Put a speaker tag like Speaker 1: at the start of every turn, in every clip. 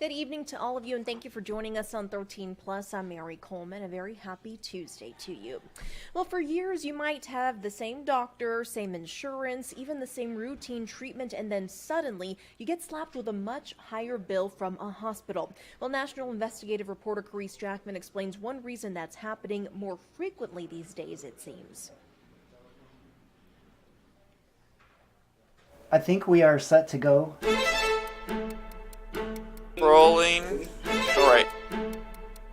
Speaker 1: Good evening to all of you, and thank you for joining us on 13 Plus. I'm Mary Coleman. A very happy Tuesday to you. Well, for years, you might have the same doctor, same insurance, even the same routine treatment, and then suddenly you get slapped with a much higher bill from a hospital. Well, national investigative reporter Carice Jackman explains one reason that's happening more frequently these days, it seems.
Speaker 2: I think we are set to go.
Speaker 3: Rolling. Alright.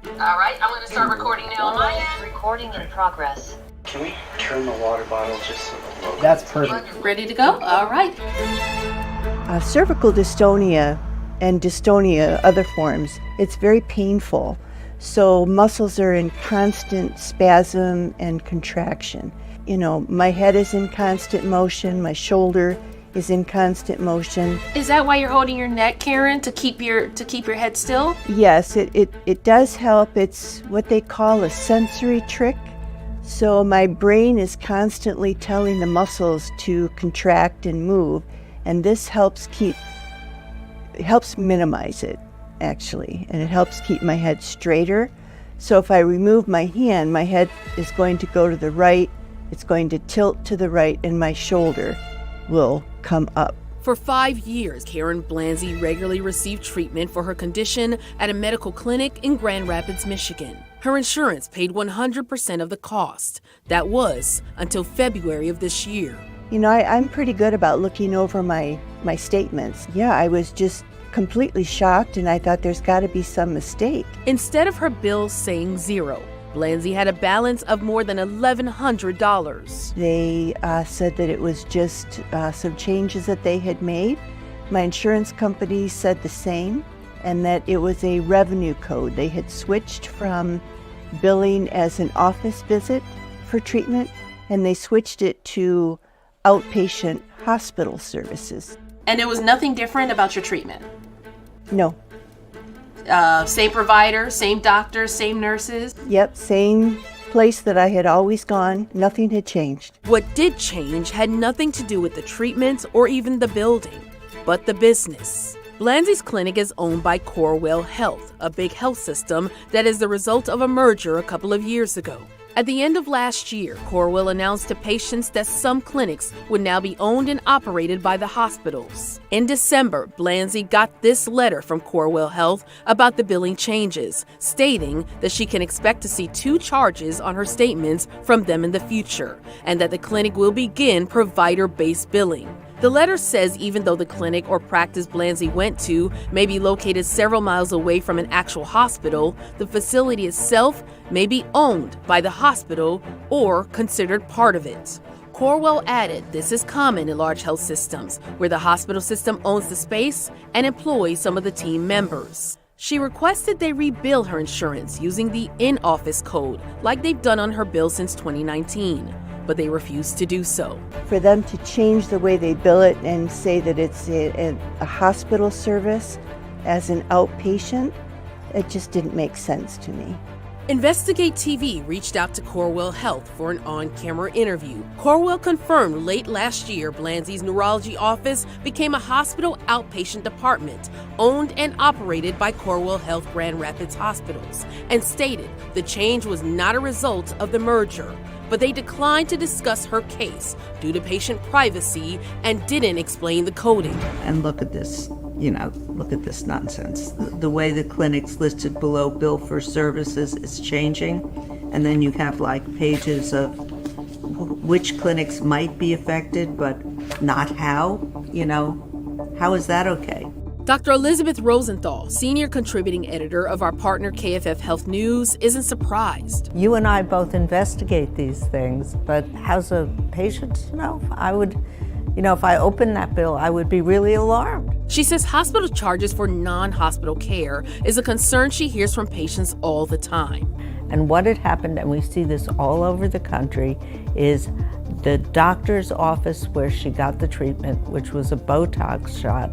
Speaker 4: Alright, I'm gonna start recording now on my end.
Speaker 5: Recording in progress.
Speaker 6: Can we turn the water bottle just so the logo?
Speaker 2: That's perfect.
Speaker 4: Ready to go? Alright.
Speaker 7: Cervical dystonia and dystonia, other forms, it's very painful. So muscles are in constant spasm and contraction. You know, my head is in constant motion, my shoulder is in constant motion.
Speaker 8: Is that why you're holding your neck, Karen, to keep your head still?
Speaker 7: Yes, it does help. It's what they call a sensory trick. So my brain is constantly telling the muscles to contract and move, and this helps minimize it, actually, and it helps keep my head straighter. So if I remove my hand, my head is going to go to the right, it's going to tilt to the right, and my shoulder will come up.
Speaker 8: For 5 years, Karen Blanzy regularly received treatment for her condition at a medical clinic in Grand Rapids, Michigan. Her insurance paid 100% of the cost. That was until February of this year.
Speaker 7: You know, I'm pretty good about looking over my statements. Yeah, I was just completely shocked, and I thought there's got to be some mistake.
Speaker 8: Instead of her bill saying zero, Blanzy had a balance of more than $1,100.
Speaker 7: They said that it was just some changes that they had made. My insurance company said the same, and that it was a revenue code. They had switched from billing as an office visit for treatment, and they switched it to outpatient hospital services.
Speaker 8: And there was nothing different about your treatment?
Speaker 7: No.
Speaker 8: Same provider, same doctors, same nurses?
Speaker 7: Yep, same place that I had always gone. Nothing had changed.
Speaker 8: What did change had nothing to do with the treatment or even the building, but the business. Blanzy's clinic is owned by Corewell Health, a big health system that is the result of a merger a couple of years ago. At the end of last year, Corewell announced to patients that some clinics would now be owned and operated by the hospitals. In December, Blanzy got this letter from Corewell Health about the billing changes, stating that she can expect to see 2 charges on her statements from them in the future, and that the clinic will begin provider-based billing. The letter says even though the clinic or practice Blanzy went to may be located several miles away from an actual hospital, the facility itself may be owned by the hospital or considered part of it. Corewell added this is common in large health systems, where the hospital system owns the space and employs some of the team members. She requested they rebill her insurance using the in-office code, like they've done on her bill since 2019. But they refused to do so.
Speaker 7: For them to change the way they bill it and say that it's a hospital service as an outpatient, it just didn't make sense to me.
Speaker 8: Investigate TV reached out to Corewell Health for an on-camera interview. Corewell confirmed late last year Blanzy's neurology office became a hospital outpatient department owned and operated by Corewell Health Grand Rapids Hospitals, and stated the change was not a result of the merger. But they declined to discuss her case due to patient privacy and didn't explain the coding.
Speaker 9: And look at this, look at this nonsense. The way the clinic's listed below bill for services is changing, and then you have like pages of which clinics might be affected, but not how, how is that okay?
Speaker 8: Dr. Elizabeth Rosenthal, senior contributing editor of our partner KFF Health News, isn't surprised.
Speaker 5: You and I both investigate these things, but how's a patient, I would, if I opened that bill, I would be really alarmed.
Speaker 8: She says hospital charges for non-hospital care is a concern she hears from patients all the time.
Speaker 5: And what had happened, and we see this all over the country, is the doctor's office where she got the treatment, which was a Botox shot,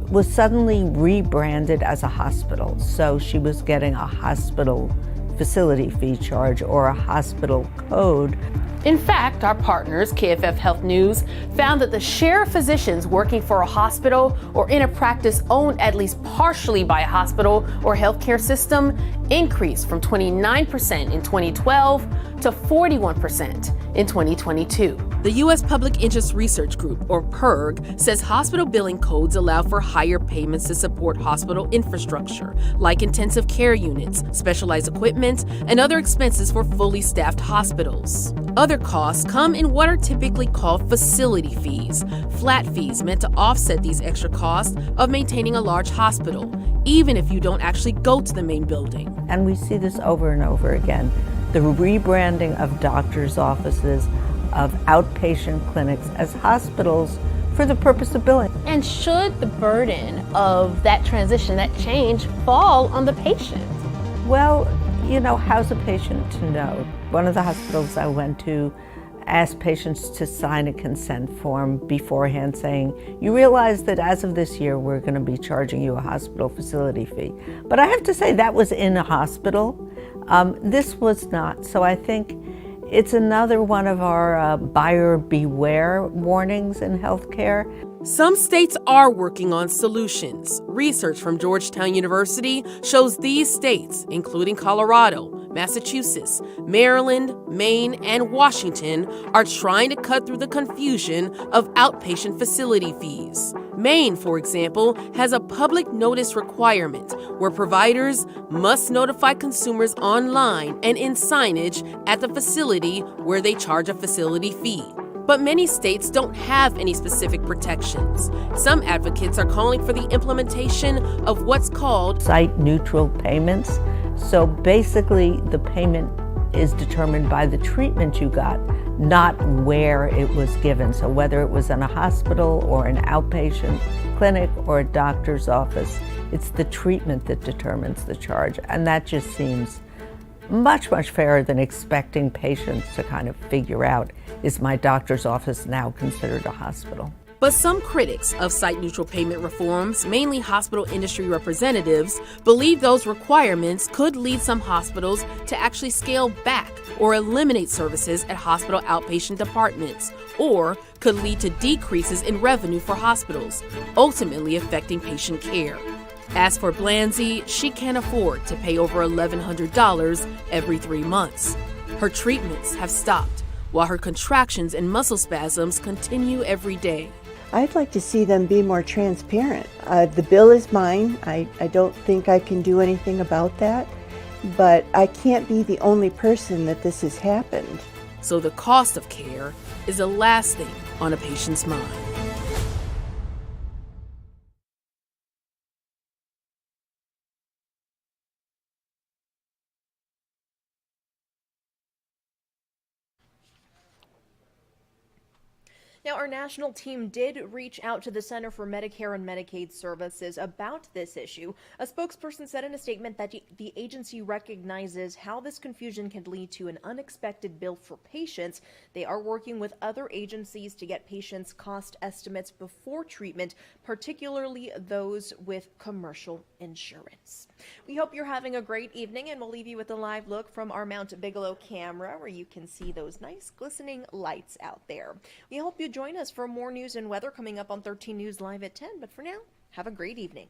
Speaker 5: was suddenly rebranded as a hospital. So she was getting a hospital facility fee charge or a hospital code.
Speaker 8: In fact, our partners, KFF Health News, found that the share of physicians working for a hospital or in a practice owned at least partially by a hospital or healthcare system increased from 29% in 2012 to 41% in 2022. The U.S. Public Interest Research Group, or PIRG, says hospital billing codes allow for higher payments to support hospital infrastructure, like intensive care units, specialized equipment, and other expenses for fully staffed hospitals. Other costs come in what are typically called facility fees, flat fees meant to offset these extra costs of maintaining a large hospital, even if you don't actually go to the main building.
Speaker 5: And we see this over and over again. The rebranding of doctors' offices, of outpatient clinics as hospitals for the purpose of billing.
Speaker 10: And should the burden of that transition, that change, fall on the patient?
Speaker 5: Well, you know, how's a patient to know? One of the hospitals I went to asked patients to sign a consent form beforehand saying, you realize that as of this year, we're going to be charging you a hospital facility fee. But I have to say that was in a hospital. This was not. So I think it's another one of our buyer beware warnings in healthcare.
Speaker 8: Some states are working on solutions. Research from Georgetown University shows these states, including Colorado, Massachusetts, Maryland, Maine, and Washington, are trying to cut through the confusion of outpatient facility fees. Maine, for example, has a public notice requirement where providers must notify consumers online and in signage at the facility where they charge a facility fee. But many states don't have any specific protections. Some advocates are calling for the implementation of what's called
Speaker 5: site-neutral payments. So basically, the payment is determined by the treatment you got, not where it was given. So whether it was in a hospital or an outpatient clinic or a doctor's office, it's the treatment that determines the charge. And that just seems much, much fairer than expecting patients to kind of figure out, is my doctor's office now considered a hospital?
Speaker 8: But some critics of site-neutral payment reforms, mainly hospital industry representatives, believe those requirements could lead some hospitals to actually scale back or eliminate services at hospital outpatient departments, or could lead to decreases in revenue for hospitals, ultimately affecting patient care. As for Blanzy, she can't afford to pay over $1,100 every 3 months. Her treatments have stopped, while her contractions and muscle spasms continue every day.
Speaker 7: I'd like to see them be more transparent. The bill is mine. I don't think I can do anything about that, but I can't be the only person that this has happened.
Speaker 8: So the cost of care is the last thing on a patient's mind.
Speaker 1: Now, our national team did reach out to the Center for Medicare and Medicaid Services about this issue. A spokesperson said in a statement that the agency recognizes how this confusion can lead to an unexpected bill for patients. They are working with other agencies to get patients' cost estimates before treatment, particularly those with commercial insurance. We hope you're having a great evening, and we'll leave you with a live look from our Mount Bigelow camera where you can see those nice glistening lights out there. We hope you join us for more news and weather coming up on 13 News Live at 10. But for now, have a great evening.